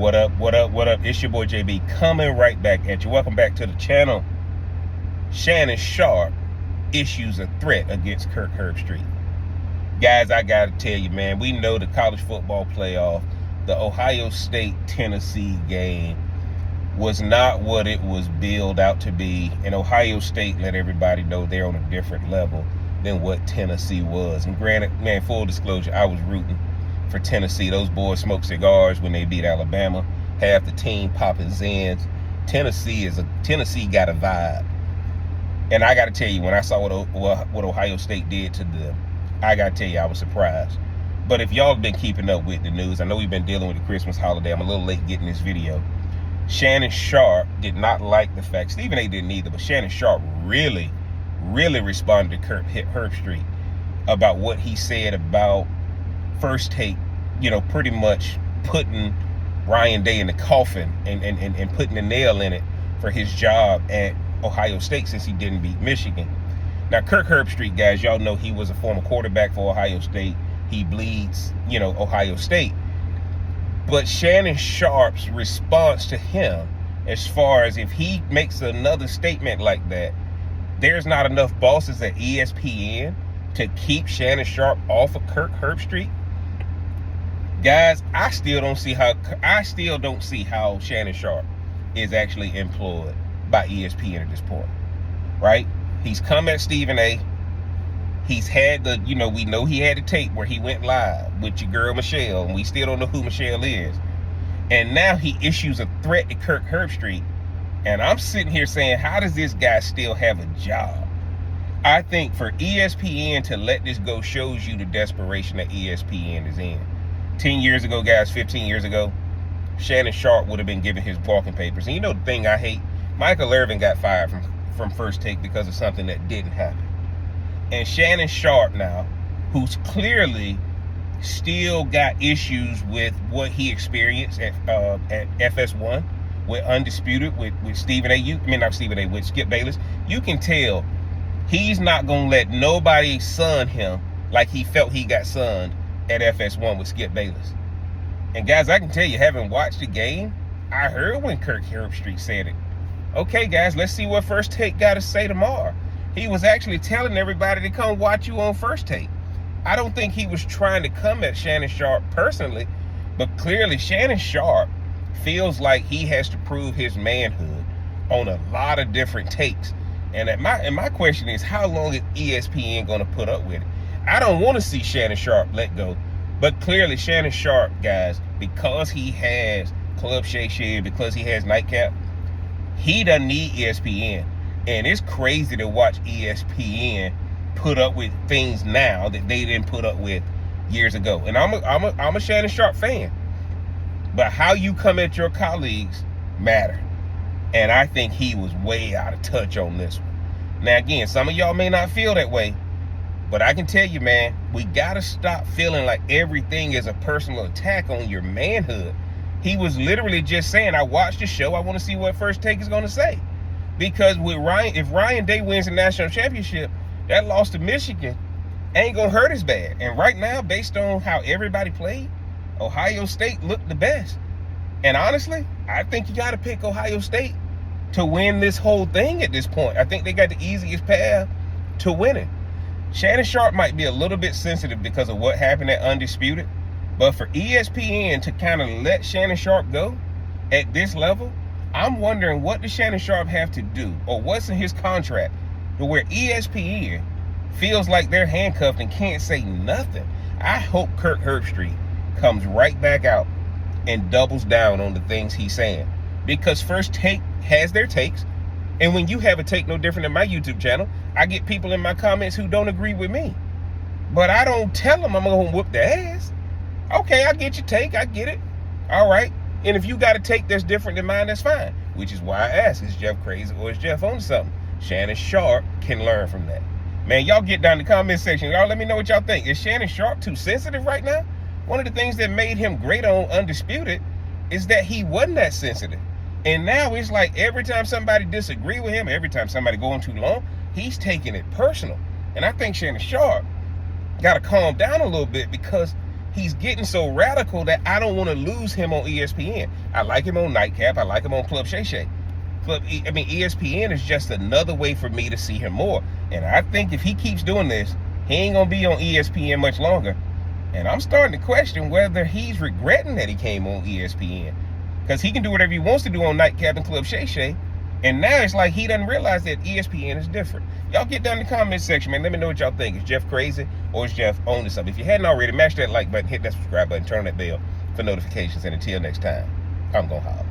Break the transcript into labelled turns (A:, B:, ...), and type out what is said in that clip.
A: What up, what up, what up? It's your boy JB coming right back at you. Welcome back to the channel. Shannon Sharpe issues a threat against KIRK HERBSTREIT. Guys, I gotta tell you, man, we know the college football playoff, the Ohio State-Tennessee game was not what it was billed out to be. And Ohio State let everybody know they're on a different level than what Tennessee was. And granted, man, full disclosure, I was rooting for Tennessee. Those boys smoked cigars when they beat Alabama. Half the team popping Zans. Tennessee got a vibe. And I got to tell you, when I saw what Ohio State did to them, I got to tell you, I was surprised. But if y'all have been keeping up with the news, I know we've been dealing with the Christmas holiday. I'm a little late getting this video. Shannon Sharpe did not like the fact, Stephen A didn't either, but Shannon Sharpe really responded to KIRK HERBSTREIT about what he said about First Take, pretty much putting Ryan Day in the coffin and putting a nail in it for his job at Ohio State since he didn't beat Michigan. Now, KIRK HERBSTREIT, guys, y'all know he was a former quarterback for Ohio State. He bleeds, Ohio State. But Shannon Sharpe's response to him, as far as if he makes another statement like that, there's not enough bosses at ESPN to keep Shannon Sharpe off of KIRK HERBSTREIT. Guys, I still don't see how Shannon Sharpe is actually employed by ESPN at this point, right? He's come at Stephen A. He's had we know he had the tape where he went live with your girl Michelle, and we still don't know who Michelle is. And now he issues a threat to KIRK HERBSTREIT. And I'm sitting here saying, how does this guy still have a job? I think for ESPN to let this go shows you the desperation that ESPN is in. 10 years ago, guys, 15 years ago, Shannon Sharpe would have been given his walking papers. And the thing I hate, Michael Irvin got fired from First Take because of something that didn't happen. And Shannon Sharpe now, who's clearly still got issues with what he experienced at FS1 with Undisputed, with Stephen A. With Skip Bayless, you can tell he's not going to let nobody sun him like he felt he got sunned at FS1 with Skip Bayless. And guys, I can tell you, having watched the game, I heard when KIRK HERBSTREIT said it. Okay, guys, let's see what First Take got to say tomorrow. He was actually telling everybody to come watch you on First Take. I don't think he was trying to come at Shannon Sharpe personally, but clearly Shannon Sharpe feels like he has to prove his manhood on a lot of different takes. And my question is, how long is ESPN going to put up with it? I don't want to see Shannon Sharpe let go, but clearly Shannon Sharpe, guys, because he has Club Shay Shay, because he has Nightcap, he doesn't need ESPN. And it's crazy to watch ESPN put up with things now that they didn't put up with years ago. And I'm a Shannon Sharpe fan, but how you come at your colleagues matter. And I think he was way out of touch on this one. Now, again, some of y'all may not feel that way, but I can tell you, man, we got to stop feeling like everything is a personal attack on your manhood. He was literally just saying, I watched the show, I want to see what First Take is going to say. Because if Ryan Day wins the national championship, that loss to Michigan ain't going to hurt as bad. And right now, based on how everybody played, Ohio State looked the best. And honestly, I think you got to pick Ohio State to win this whole thing at this point. I think they got the easiest path to winning. Shannon Sharpe might be a little bit sensitive because of what happened at Undisputed, but for ESPN to kind of let Shannon Sharpe go at this level, I'm wondering, what does Shannon Sharpe have to do, or what's in his contract to where ESPN feels like they're handcuffed and can't say nothing? I hope KIRK HERBSTREIT comes right back out and doubles down on the things he's saying, because First Take has their takes. And when you have a take no different than my YouTube channel, I get people in my comments who don't agree with me. But I don't tell them I'm going to whoop their ass. Okay, I get your take. I get it. All right. And if you got a take that's different than mine, that's fine. Which is why I ask, is Jeff crazy or is Jeff on something? Shannon Sharpe can learn from that. Man, y'all get down in the comment section. Y'all let me know what y'all think. Is Shannon Sharpe too sensitive right now? One of the things that made him great on Undisputed is that he wasn't that sensitive. And now it's like every time somebody disagree with him, every time somebody going too long, he's taking it personal. And I think Shannon Sharpe got to calm down a little bit, because he's getting so radical that I don't want to lose him on ESPN. I like him on Nightcap. I like him on Club Shay Shay. ESPN is just another way for me to see him more. And I think if he keeps doing this, he ain't gonna be on ESPN much longer. And I'm starting to question whether he's regretting that he came on ESPN, because he can do whatever he wants to do on Nightcap and Club Shay Shay. And now it's like he doesn't realize that ESPN is different. Y'all get down in the comment section, man. Let me know what y'all think. Is Jeff crazy or is Jeff owning something? If you hadn't already, mash that like button, hit that subscribe button, turn on that bell for notifications. And until next time, I'm gonna holler.